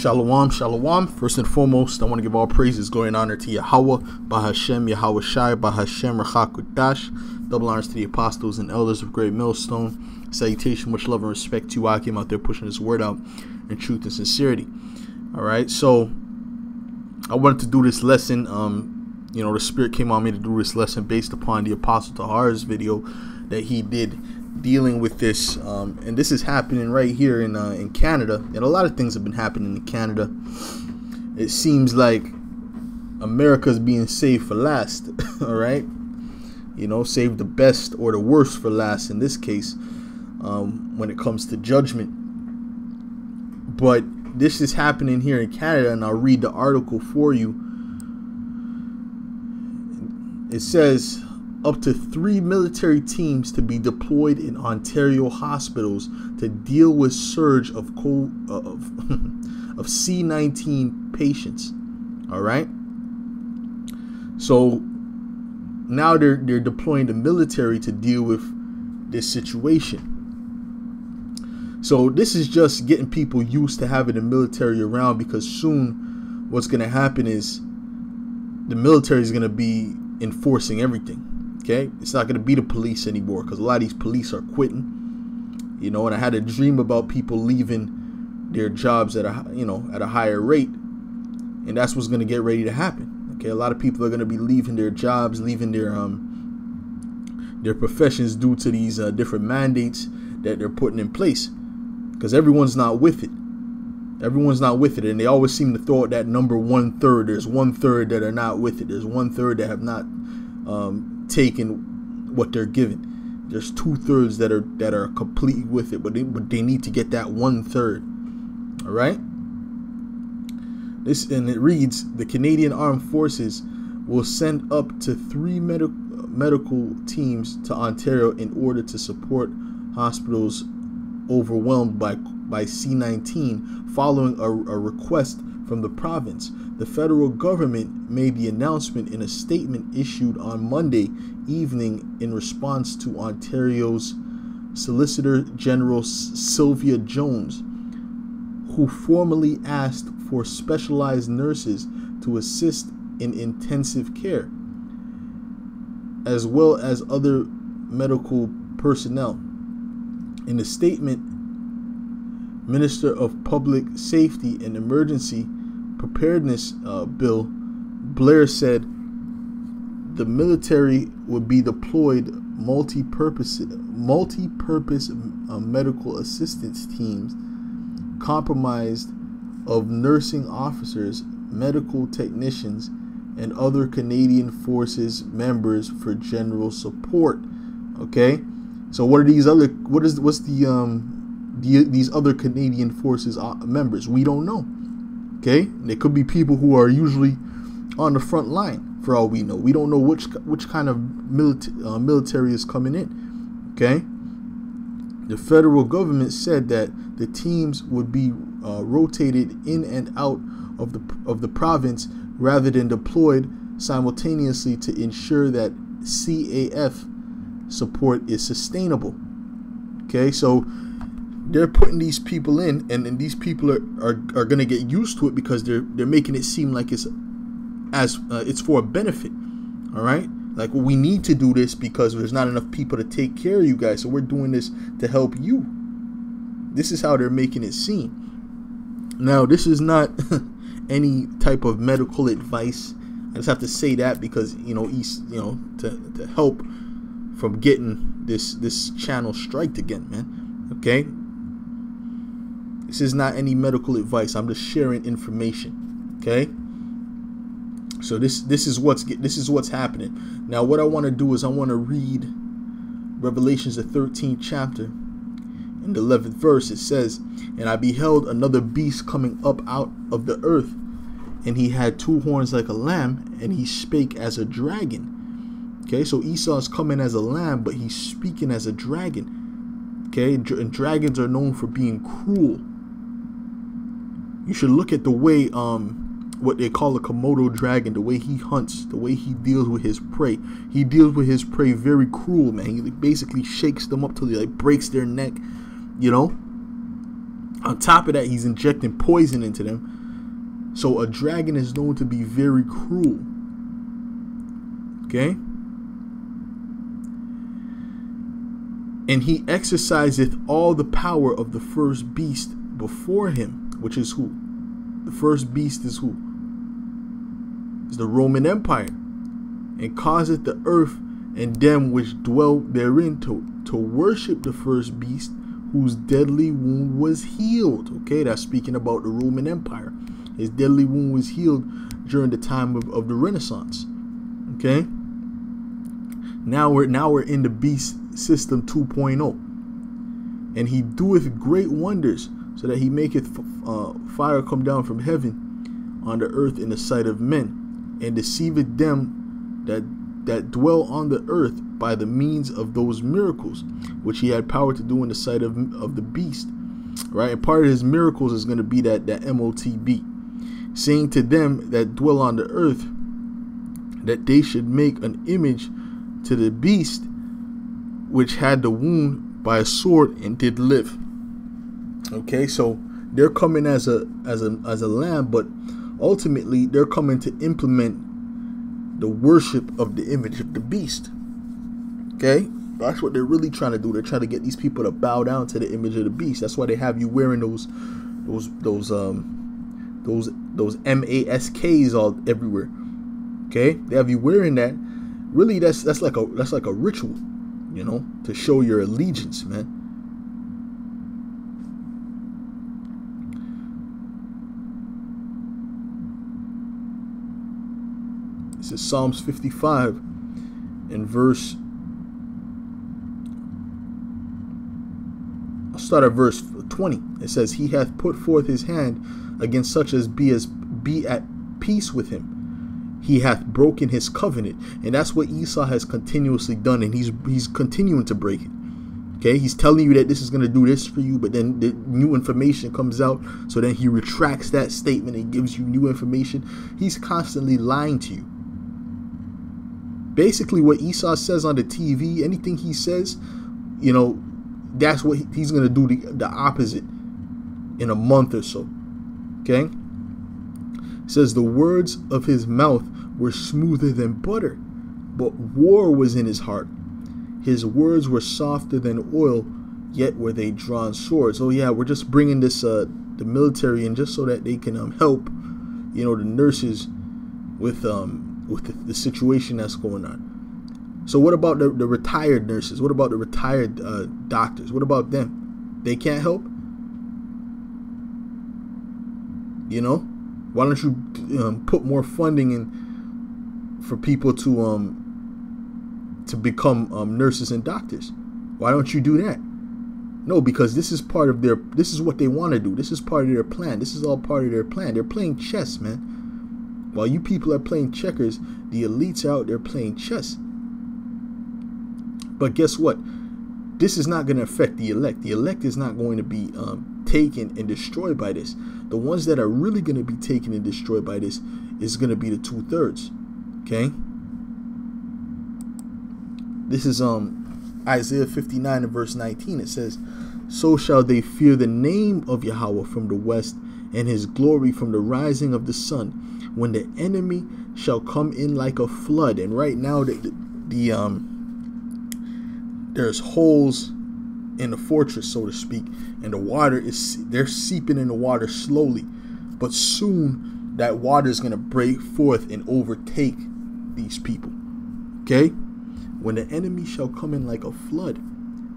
Shalom, shalom. First and foremost, I want to give all praises, glory, and honor to Yahweh, Bahashem, Yahweh Shai, Bahashem, Rachakudash. Double honors to the apostles and elders of Great Millstone. Salutation, much love and respect to you. I came out there pushing this word out in truth and sincerity. All right, so I wanted to do this lesson. The Spirit came on me to do this lesson based upon the Apostle Tahar's video that he did dealing with this, and this is happening right here in Canada, and a lot of things have been happening in Canada. It seems like America's being saved for last. All right, save the best or the worst for last in this case, when it comes to judgment. But this is happening here in Canada, and I'll read the article for you. It says up to 3 military teams to be deployed in Ontario hospitals to deal with surge of C-19 patients. All right. So now they're deploying the military to deal with this situation. So this is just getting people used to having the military around, because soon what's going to happen is the military is going to be enforcing everything. Okay, it's not going to be the police anymore, because a lot of these police are quitting. And I had a dream about people leaving their jobs at a higher rate, and that's what's going to get ready to happen. Okay, a lot of people are going to be leaving their jobs, leaving their professions due to these different mandates that they're putting in place, because everyone's not with it. Everyone's not with it, and they always seem to throw out that number 1/3. There's 1/3 that are not with it. There's 1/3 that have not taken what they're given. There's 2/3 that are completely with it, but they need to get that 1/3. All right. And it reads: the Canadian Armed Forces will send up to 3 medical teams to Ontario in order to support hospitals overwhelmed by C-19, following a request from the province. The federal government made the announcement in a statement issued on Monday evening in response to Ontario's Solicitor General Sylvia Jones, who formally asked for specialized nurses to assist in intensive care, as well as other medical personnel. In the statement, Minister of Public Safety and Emergency Preparedness Bill Blair said the military would be deployed multi-purpose medical assistance teams comprised of nursing officers, medical technicians, and other Canadian Forces members for general support. Okay, so what are these other? These other Canadian Forces members? We don't know. Okay, they could be people who are usually on the front line. For all we know, we don't know which kind of military is coming in. Okay, the federal government said that the teams would be rotated in and out of the province rather than deployed simultaneously to ensure that CAF support is sustainable. Okay, so they're putting these people in, and these people are going to get used to it, because they're making it seem like it's for a benefit. All right, like, well, we need to do this because there's not enough people to take care of you guys, so we're doing this to help you. This is how they're making it seem. Now, this is not any type of medical advice. I just have to say that because to help from getting this channel striked again, man. Okay. This is not any medical advice. I'm just sharing information. Okay. So this is what's happening. Now, what I want to do is I want to read Revelations, the 13th chapter, in the 11th verse. It says, "And I beheld another beast coming up out of the earth, and he had 2 horns like a lamb, and he spake as a dragon." Okay, so Esau is coming as a lamb, but he's speaking as a dragon. Okay, and dragons are known for being cruel. You should look at the way what they call a Komodo dragon, the way he hunts, the way he deals with his prey. He deals with his prey very cruel, man. He basically shakes them up till he breaks their neck, On top of that, he's injecting poison into them. So a dragon is known to be very cruel. Okay? And he exerciseth all the power of the first beast before him, which is who? The first beast is who? It's the Roman Empire. And causeth the earth and them which dwell therein to worship the first beast, whose deadly wound was healed. Okay, that's speaking about the Roman Empire. His deadly wound was healed during the time of the Renaissance. Okay. Now we're in the beast system 2.0. And he doeth great wonders, so that he maketh fire come down from heaven on the earth in the sight of men, and deceiveth them that dwell on the earth by the means of those miracles which he had power to do in the sight of the beast. Right? And part of his miracles is going to be that MOTB, saying to them that dwell on the earth that they should make an image to the beast which had the wound by a sword and did live. Okay, so they're coming as a lamb, but ultimately they're coming to implement the worship of the image of the beast. Okay, that's what they're really trying to do. They're trying to get these people to bow down to the image of the beast. That's why they have you wearing those masks all everywhere. Okay, they have you wearing that. Really, that's like a ritual, you know, to show your allegiance, man. This is Psalms 55 and verse. I'll start at verse 20. It says, "He hath put forth his hand against such as be at peace with him. He hath broken his covenant." And that's what Esau has continuously done, and he's continuing to break it. Okay, he's telling you that this is going to do this for you, but then the new information comes out, so then he retracts that statement and gives you new information. He's constantly lying to you. Basically, what Esau says on the TV, anything he says, you know, that's what he's going to do the opposite in a month or so. Okay? It says, "The words of his mouth were smoother than butter, but war was in his heart. His words were softer than oil, yet were they drawn swords." Oh yeah, we're just bringing this the military in just so that they can help, you know, the nurses with the situation that's going on. So what about the retired nurses? What about the retired doctors? What about them? They can't help? You know, why don't you put more funding in for people to become nurses and doctors? Why don't you do that? No, because this is part of this is what they want to do. This is part of their plan. This is all part of their plan. They're playing chess, man. While you people are playing checkers, the elites are out there playing chess. But guess what? This is not going to affect the elect. The elect is not going to be taken and destroyed by this. The ones that are really going to be taken and destroyed by this is going to be the 2/3. Okay? This is Isaiah 59 and verse 19. It says, "So shall they fear the name of Yahweh from the west, and his glory from the rising of the sun, when the enemy shall come in like a flood." And right now there's holes in the fortress, so to speak, and the water they're seeping in the water slowly, but soon that water is going to break forth and overtake these people. Okay, when the enemy shall come in like a flood,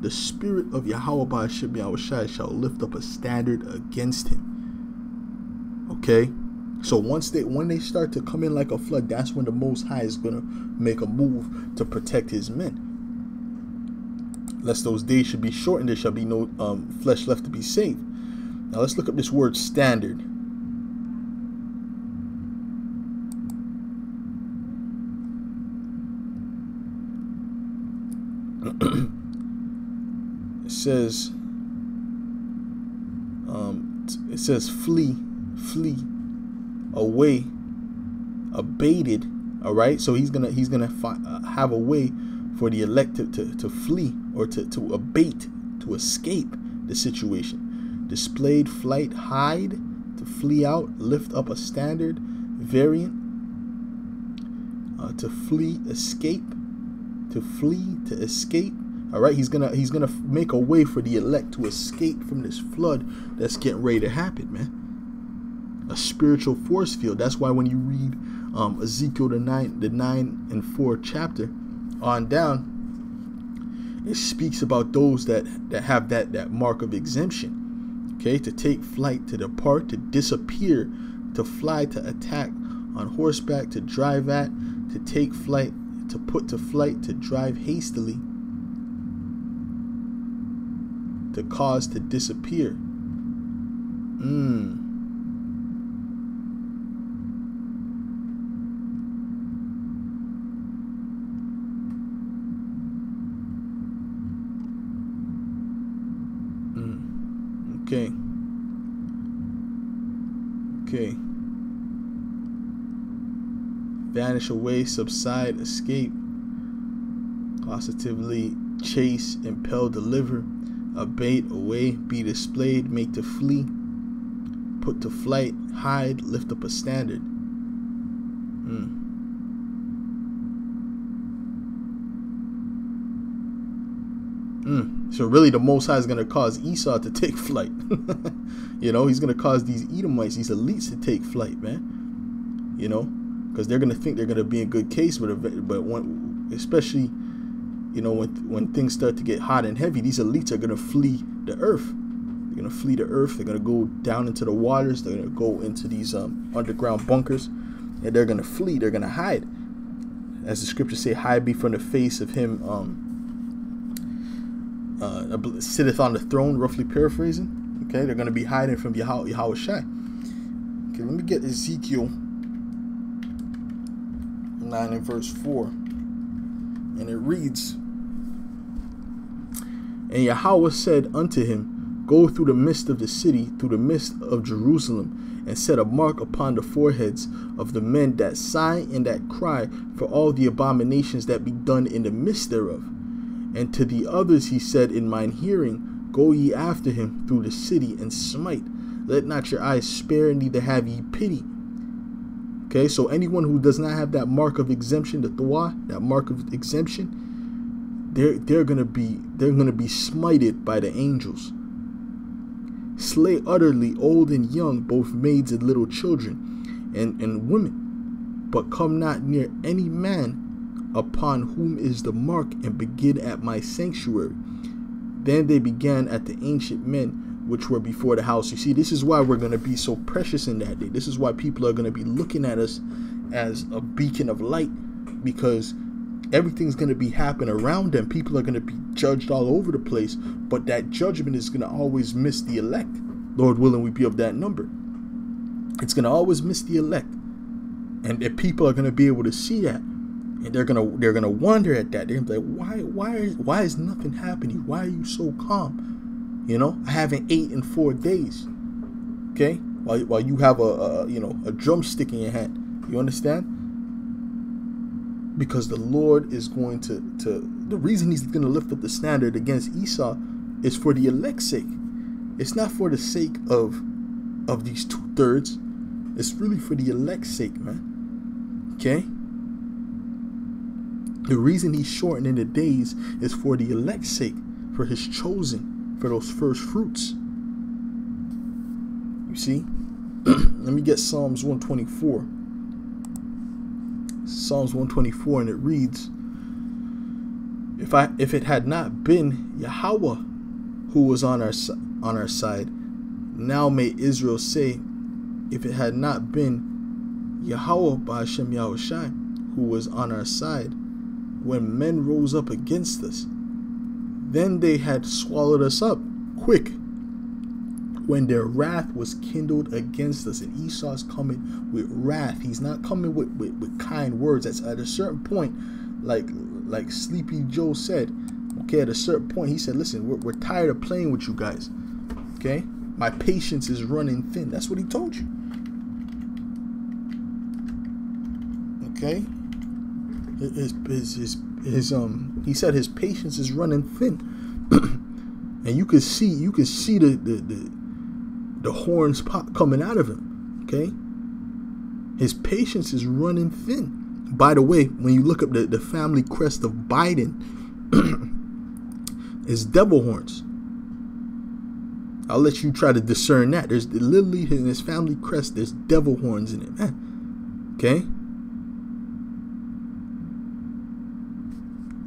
the spirit of Yahweh Ba'ashem Yahushai shall lift up a standard against him. Okay, so when they start to come in like a flood, that's when the Most High is going to make a move to protect his men. Lest those days should be shortened, there shall be no flesh left to be saved. Now let's look up this word standard. It says flee away, abated. All right, so he's gonna have a way for the elect to flee or to abate, to escape the situation. displayed, flight, hide, to flee out, lift up a standard, variant, to flee, escape, to flee, to escape. All right, he's gonna make a way for the elect to escape from this flood that's getting ready to happen, man. A spiritual force field. That's why when you read Ezekiel the 9 and 4 chapter on down, it speaks about those that have that mark of exemption. Okay, to take flight, to depart, to disappear, to fly, to attack on horseback, to drive at, to take flight, to put to flight, to drive hastily, to cause to disappear. Okay. Vanish away, subside, escape, positively chase, impel, deliver, abate, away, be displayed, make to flee, put to flight, hide, lift up a standard. So really the Most High is going to cause Esau to take flight. You know, he's going to cause these Edomites, these elites to take flight, man. You know, because they're going to think they're going to be in good case with it. But when, especially, you know, when things start to get hot and heavy, these elites are going to flee the earth. They're going to flee the earth. They're going to go down into the waters. They're going to go into these underground bunkers. And they're going to flee. They're going to hide. As the scriptures say, hide me from the face of him sitteth on the throne, roughly paraphrasing. Okay, they're going to be hiding from Yahweh Shai. Okay, let me get Ezekiel 9 and verse 4. And it reads, And Yahweh said unto him, Go through the midst of the city, through the midst of Jerusalem, and set a mark upon the foreheads of the men that sigh and that cry for all the abominations that be done in the midst thereof. And to the others he said in mine hearing, Go ye after him through the city and smite. Let not your eyes spare, neither have ye pity. Okay, so anyone who does not have that mark of exemption, the Thawah, that mark of exemption, they're gonna be smited by the angels. Slay utterly old and young, both maids and little children, and women, but come not near any man upon whom is the mark, and begin at my sanctuary. Then they began at the ancient men which were before the house. You see, this is why we're going to be so precious in that day. This is why people are going to be looking at us as a beacon of light, because everything's going to be happening around them. People are going to be judged all over the place, but that judgment is going to always miss the elect. Lord willing, we be of that number. It's going to always miss the elect, and if people are going to be able to see that. And they're gonna wonder at that. They're gonna be like, why is nothing happening? Why are you so calm? You know, I haven't ate in 4 days. Okay, while you have a drumstick in your hand. You understand? Because the Lord is going to the reason he's going to lift up the standard against Esau is for the elect's sake. It's not for the sake of these 2/3. It's really for the elect's sake, man. Okay. The reason he's shortening the days is for the elect's sake, for his chosen, for those first fruits. You see? Let me get Psalms 124. Psalms 124, and it reads, If it had not been Yahweh who was on our side, now may Israel say, if it had not been Yahweh Ba'ashem Yahweh Shai who was on our side, when men rose up against us, then they had swallowed us up quick, when their wrath was kindled against us. And Esau's coming with wrath. He's not coming with kind words. That's at a certain point, like Sleepy Joe said, okay, at a certain point he said, listen, we're tired of playing with you guys. Okay, my patience is running thin. That's what he told you. Okay, he said his patience is running thin. And you could see the horns coming out of him. Okay, his patience is running thin. By the way, when you look up the family crest of Biden, it's devil horns. I'll let you try to discern that. There's literally in his family crest, there's devil horns in it, man. Okay?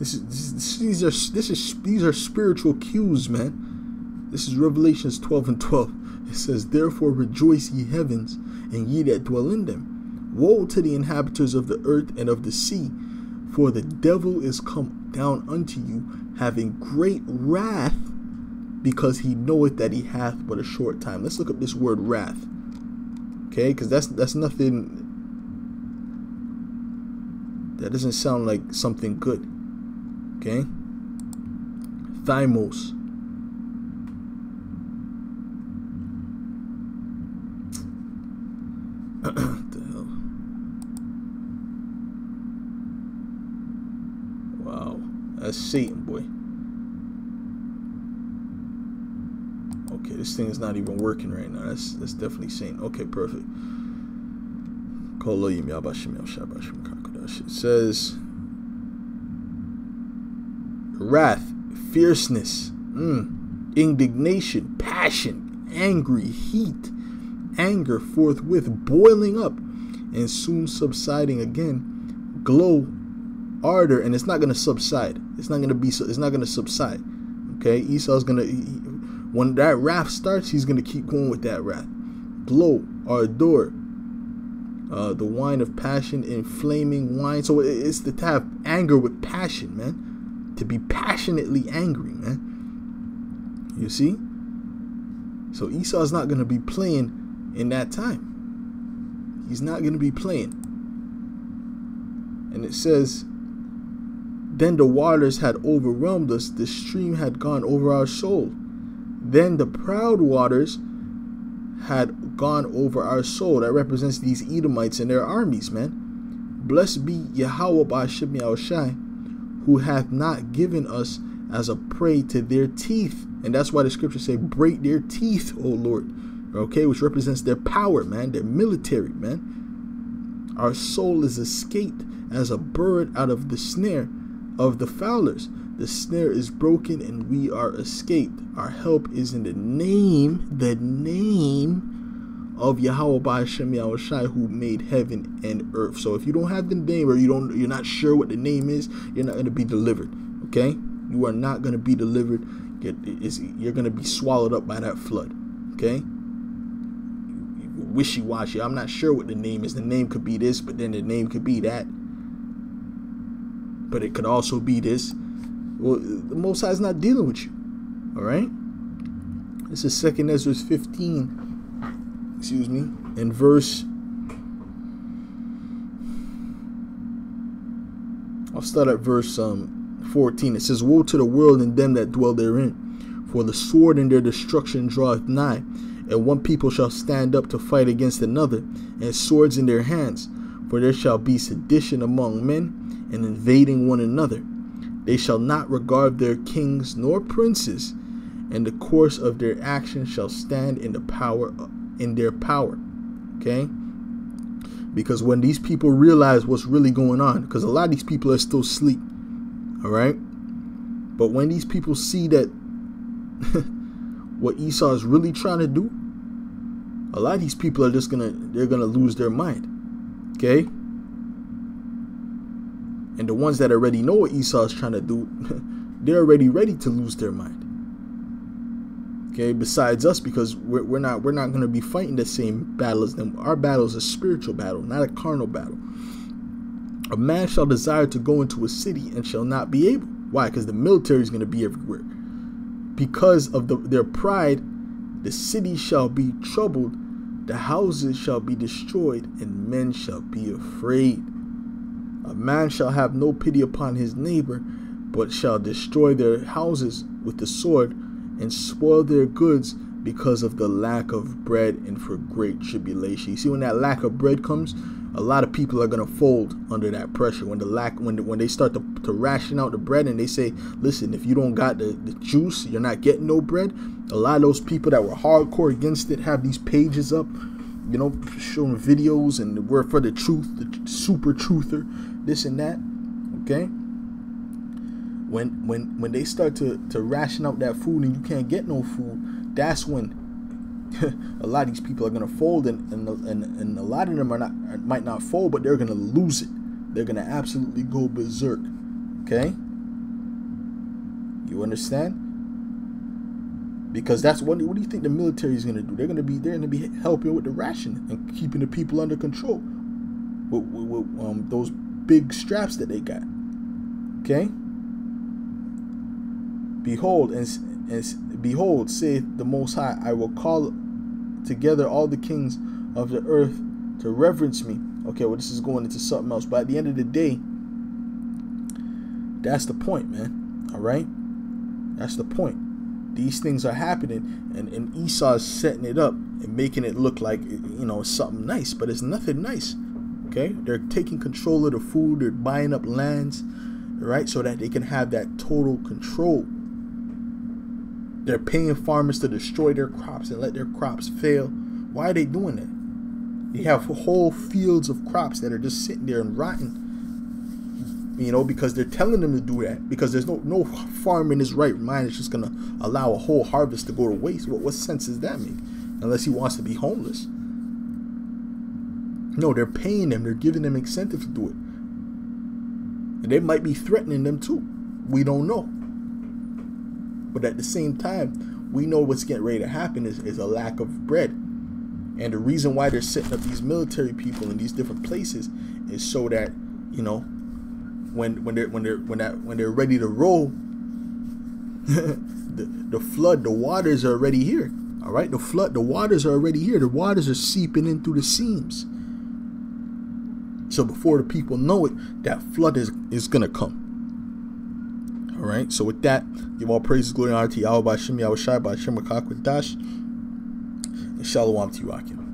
These are spiritual cues, man. This is Revelations 12:12. It says, "Therefore rejoice, ye heavens, and ye that dwell in them. Woe to the inhabitants of the earth and of the sea, for the devil is come down unto you, having great wrath, because he knoweth that he hath but a short time." Let's look up this word wrath. Okay, because that's nothing. That doesn't sound like something good. Okay. Thymos. What the hell? Wow, that's Satan, boy. Okay, this thing is not even working right now. That's definitely Satan. Okay, perfect. It says wrath, fierceness, indignation, passion, angry, heat, anger forthwith boiling up and soon subsiding again, glow, ardor, and it's not going to subside. It's not going to subside. Okay, Esau's going to, when that wrath starts, he's going to keep going with that wrath. Glow, ardor, the wine of passion, inflaming wine. So it's to have anger with passion, man. To be passionately angry, man. You see? So Esau's not going to be playing in that time. He's not going to be playing. And it says, "Then the waters had overwhelmed us, the stream had gone over our soul. Then the proud waters had gone over our soul." That represents these Edomites and their armies, man. "Blessed be Yahweh Ba'ashem Yahushai, who hath not given us as a prey to their teeth." And that's why the scriptures say, "Break their teeth, O Lord." Okay, which represents their power, man, their military, man. "Our soul is escaped as a bird out of the snare of the fowlers. The snare is broken and we are escaped. Our help is in the name of Yahweh Ba'ashem Yahushai, who made heaven and earth." So if you don't have the name, or you're not sure what the name is, you're not going to be delivered. Okay, you are not going to be delivered. You're going to be swallowed up by that flood. Okay, wishy-washy. I'm not sure what the name is. The name could be this, but then the name could be that. But it could also be this. Well, the Most High is not dealing with you. All right. This is 2 Ezra 15. Excuse me. In verse. I'll start at verse 14. It says, "Woe to the world and them that dwell therein, for the sword in their destruction draweth nigh. And one people shall stand up to fight against another, and swords in their hands. For there shall be sedition among men, and invading one another. They shall not regard their kings nor princes, and the course of their action shall stand in their power." Okay? Because when these people realize what's really going on, because a lot of these people are still asleep. All right? But when these people see that what Esau is really trying to do, a lot of these people are just they're gonna lose their mind. Okay? And the ones that already know what Esau is trying to do, they're already ready to lose their mind. Okay, besides us, because we're not going to be fighting the same battle as them. Our battle is a spiritual battle, not a carnal battle. "A man shall desire to go into a city and shall not be able." Why? Because the military is going to be everywhere. "Because of their pride, the city shall be troubled, the houses shall be destroyed, and men shall be afraid. A man shall have no pity upon his neighbor, but shall destroy their houses with the sword, and spoil their goods because of the lack of bread and for great tribulation." You see, when that lack of bread comes, a lot of people are going to fold under that pressure. When they start to ration out the bread, and they say, "Listen, if you don't got the juice, you're not getting no bread," A lot of those people that were hardcore against it have these pages up, you know, showing videos and we're for the truth, the super truther, this and that. Okay. When they start to ration out that food and you can't get no food, that's when a lot of these people are gonna fold, and a lot of them might not fold, but they're gonna lose it. They're gonna absolutely go berserk. Okay, you understand? Because that's what do you think the military is gonna do? They're gonna be helping with the ration and keeping the people under control with those big straps that they got. Okay. Behold, and behold, saith the Most High, I will call together all the kings of the earth to reverence me. Okay, well, this is going into something else, but at the end of the day, that's the point, man. All right, that's the point. These things are happening, and Esau is setting it up and making it look like, you know, something nice, but it's nothing nice. Okay, they're taking control of the food. They're buying up lands, right, so that they can have that total control. They're paying farmers to destroy their crops and let their crops fail. Why are they doing that? They have whole fields of crops that are just sitting there and rotting, you know, because they're telling them to do that. Because there's no farmer in his right mind is just going to allow a whole harvest to go to waste. What sense does that make? Unless he wants to be homeless. No, they're paying them. They're giving them incentive to do it. And they might be threatening them too. We don't know. But at the same time, we know what's getting ready to happen is a lack of bread. And the reason why they're setting up these military people in these different places is so that, you know, when they're ready to roll, the flood, the waters are already here. All right, the waters are already here. The waters are seeping in through the seams. So before the people know it, that flood is gonna come. All right. So with that, give all praises, glory, and honor to Yahweh B'Shem Yahushai B'Shem Makakwadash, and Shalom to you, Akim.